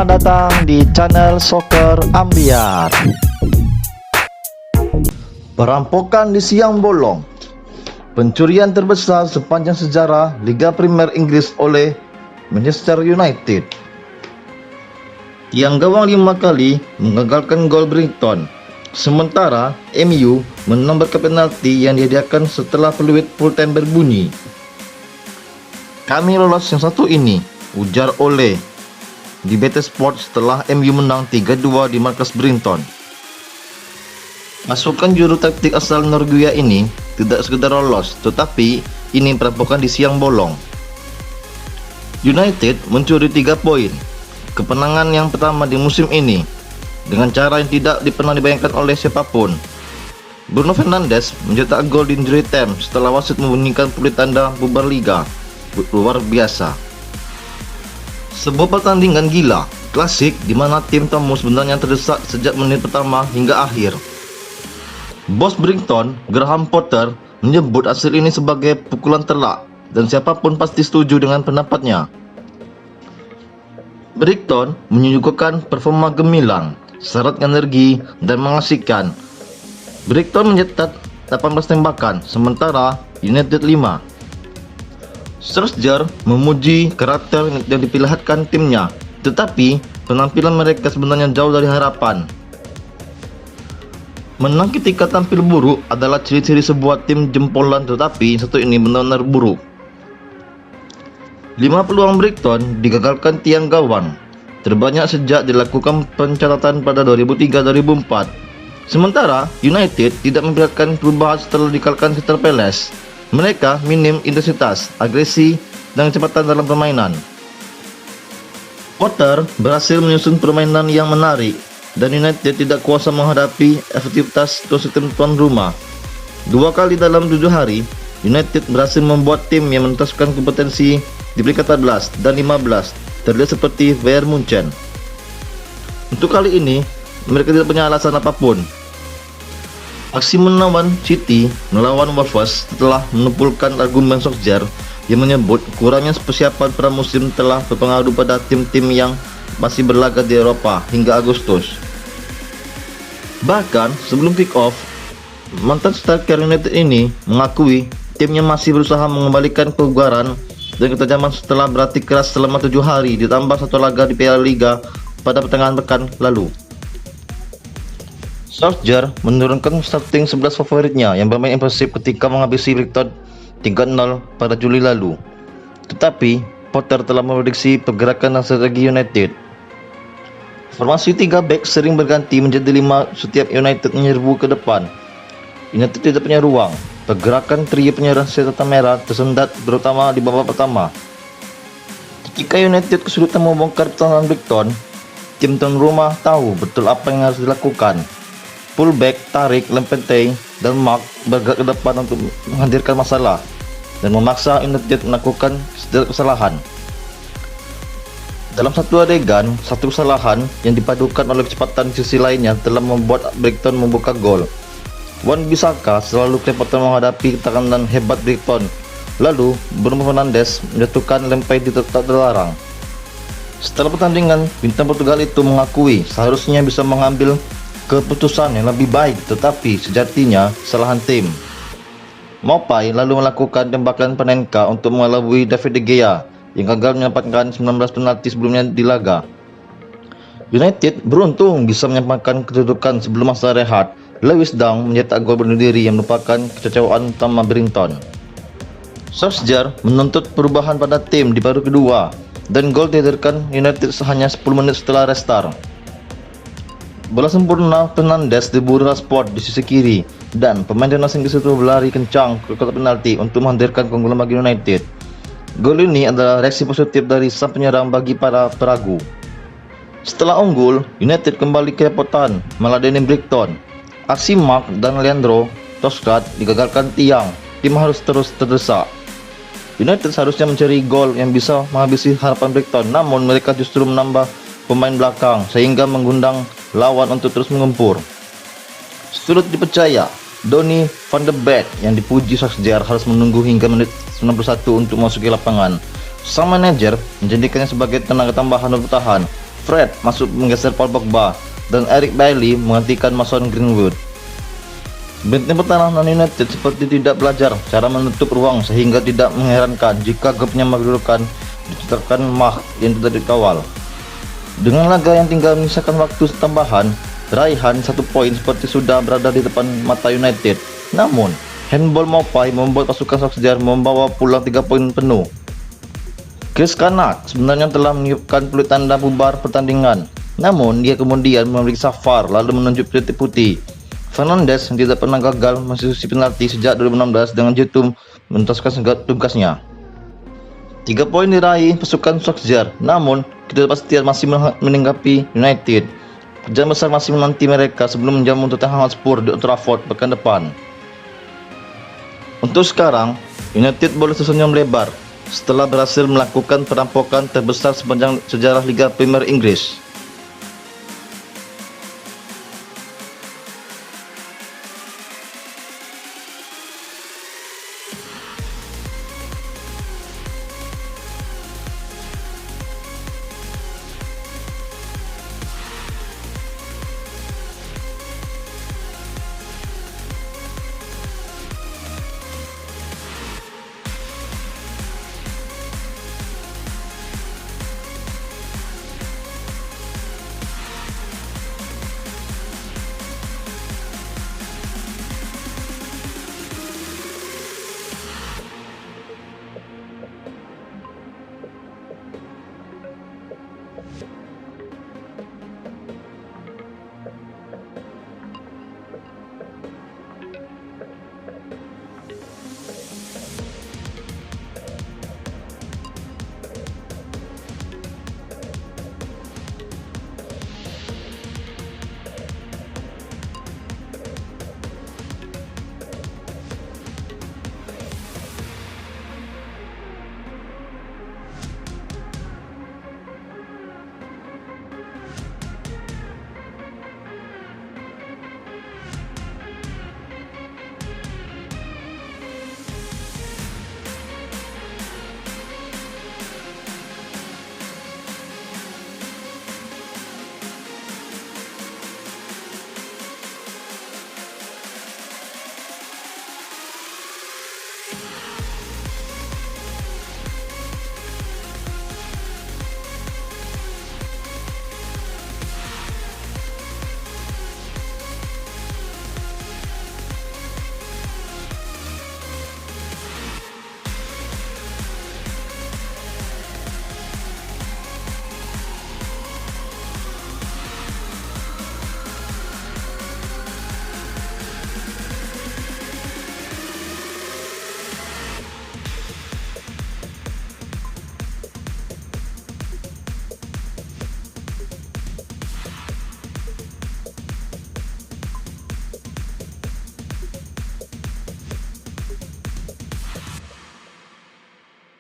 Selamat datang di channel Soccer Ambiar. Perampokan di siang bolong. Pencurian terbesar sepanjang sejarah Liga Premier Inggris oleh Manchester United. Tiang gawang 5 kali mengagalkan gol Brighton. Sementara MU menang berkat penalti yang dihadiahkan setelah peluit full time berbunyi. Kami lolos yang satu ini, ujar Ole di BT Sport setelah MU menang 3-2 di markas Brighton. Pasukan juru taktik asal Norwegia ini tidak sekedar lolos, tetapi ini perampokan di siang bolong. United mencuri 3 poin, kemenangan yang pertama di musim ini, dengan cara yang tidak pernah dibayangkan oleh siapapun. Bruno Fernandes mencetak gol di injury time setelah wasit membunyikan peluit tanda bubar liga. Luar biasa. Sebuah pertandingan gila, klasik di mana tim tamu sebenarnya terdesak sejak menit pertama hingga akhir. Bos Brighton, Graham Potter, menyebut hasil ini sebagai pukulan telak dan siapapun pasti setuju dengan pendapatnya. Brighton menyuguhkan performa gemilang, syarat energi dan mengasihkan. Brighton mencetak 18 tembakan, sementara United 5. Solskjaer memuji karakter yang diperlihatkan timnya, tetapi penampilan mereka sebenarnya jauh dari harapan. Menang ketika tampil buruk adalah ciri-ciri sebuah tim jempolan, tetapi satu ini benar-benar buruk. 5 peluang Brighton digagalkan tiang gawang, terbanyak sejak dilakukan pencatatan pada 2003-2004. Sementara United tidak memperlihatkan perubahan setelah dikalahkan Crystal Palace. Mereka minim intensitas, agresi, dan kecepatan dalam permainan. Potter berhasil menyusun permainan yang menarik, dan United tidak kuasa menghadapi efektivitas sistem tuan rumah. 2 kali dalam 7 hari, United berhasil membuat tim yang menuntaskan kompetensi di peringkat 14 dan 15 terlihat seperti Bayern Munchen. Untuk kali ini, mereka tidak punya alasan apapun. Aksi menawan City melawan Wolves setelah menumpulkan argumen Solskjaer yang menyebut kurangnya persiapan pramusim telah berpengaruh pada tim-tim yang masih berlaga di Eropa hingga Agustus. Bahkan sebelum kick-off, mantan striker United ini mengakui timnya masih berusaha mengembalikan kebugaran dan ketajaman setelah berlatih keras selama 7 hari ditambah 1 laga di Piala Liga pada pertengahan pekan lalu. Solskjaer menurunkan starting 11 favoritnya yang bermain impresif ketika menghabisi Brighton 3-0 pada Juli lalu. Tetapi Potter telah memprediksi pergerakan dan strategi United. Formasi 3 back sering berganti menjadi 5 setiap United menyerbu ke depan. United tidak punya ruang. Pergerakan trio penyerang senjata merah tersendat terutama di babak pertama. Ketika United kesulitan membongkar pertahanan Brighton, tim tuan rumah tahu betul apa yang harus dilakukan. Fullback Tariq Lamptey dan Mark bergerak ke depan untuk menghadirkan masalah dan memaksa United melakukan kesalahan. Dalam satu adegan, satu kesalahan yang dipadukan oleh kecepatan di sisi lainnya telah membuat Brighton membuka gol. Wan-Bissaka selalu kecepatan menghadapi tekanan hebat Brighton. Lalu Bruno Fernandes menjatuhkan Lamptey di tak terlarang. Setelah pertandingan, bintang Portugal itu mengakui seharusnya bisa mengambil keputusan yang lebih baik, tetapi sejatinya kesalahan tim. Maupay lalu melakukan tembakan Panenka untuk mengelabui David De Gea yang gagal mendapatkan 19 penalti sebelumnya di laga. United beruntung bisa menyamakan kedudukan sebelum masa rehat. Lewis Dunk mencetak gol bunuh diri yang merupakan kekecewaan utama Brighton. Solskjaer menuntut perubahan pada tim di paruh kedua dan gol dihadirkan United hanya 10 menit setelah restart. Bola sempurna Fernandes diburu Rashford di sisi kiri dan pemain timnas Inggris itu berlari kencang ke kotak penalti untuk menghadirkan keunggulan bagi United. Gol ini adalah reaksi positif dari sang penyerang bagi para peragu. Setelah unggul, United kembali kerepotan meladeni Brighton. Aksi Mark dan Leandro Trossard digagalkan tiang. Tim harus terus terdesak. United seharusnya mencari gol yang bisa menghabisi harapan Brighton, namun mereka justru menambah pemain belakang sehingga mengundang lawan untuk terus mengempur. Sulit dipercaya, Donny van de Beek yang dipuji Solskjaer harus menunggu hingga menit 91 untuk memasuki lapangan. Sang manajer menjadikannya sebagai tenaga tambahan bertahan. Fred masuk menggeser Paul Pogba, dan Eric Bailly menggantikan Mason Greenwood. Benteng pertahanan United seperti tidak belajar cara menutup ruang, sehingga tidak mengherankan jika gapnya mengedudukan diciptakan Mah yang tidak dikawal. Dengan laga yang tinggal menyisakan waktu tambahan, raihan 1 poin seperti sudah berada di depan mata United. Namun, handball Maupay membuat pasukan Solskjaer membawa pulang 3 poin penuh. Chris Kanak sebenarnya telah meniupkan peluit tanda bubar pertandingan, namun dia kemudian memeriksa VAR lalu menunjuk titik putih. Fernandes yang tidak pernah gagal mengeksekusi penalti sejak 2016 dengan jitu menuntaskan tugasnya. 3 poin diraih pasukan Solskjaer, namun ketidakpastian masih menanggapi United. Pekerjaan besar masih menanti mereka sebelum menjamu Tottenham Hotspur di Old Trafford pekan depan. Untuk sekarang, United boleh tersenyum lebar setelah berhasil melakukan perampokan terbesar sepanjang sejarah Liga Premier Inggris.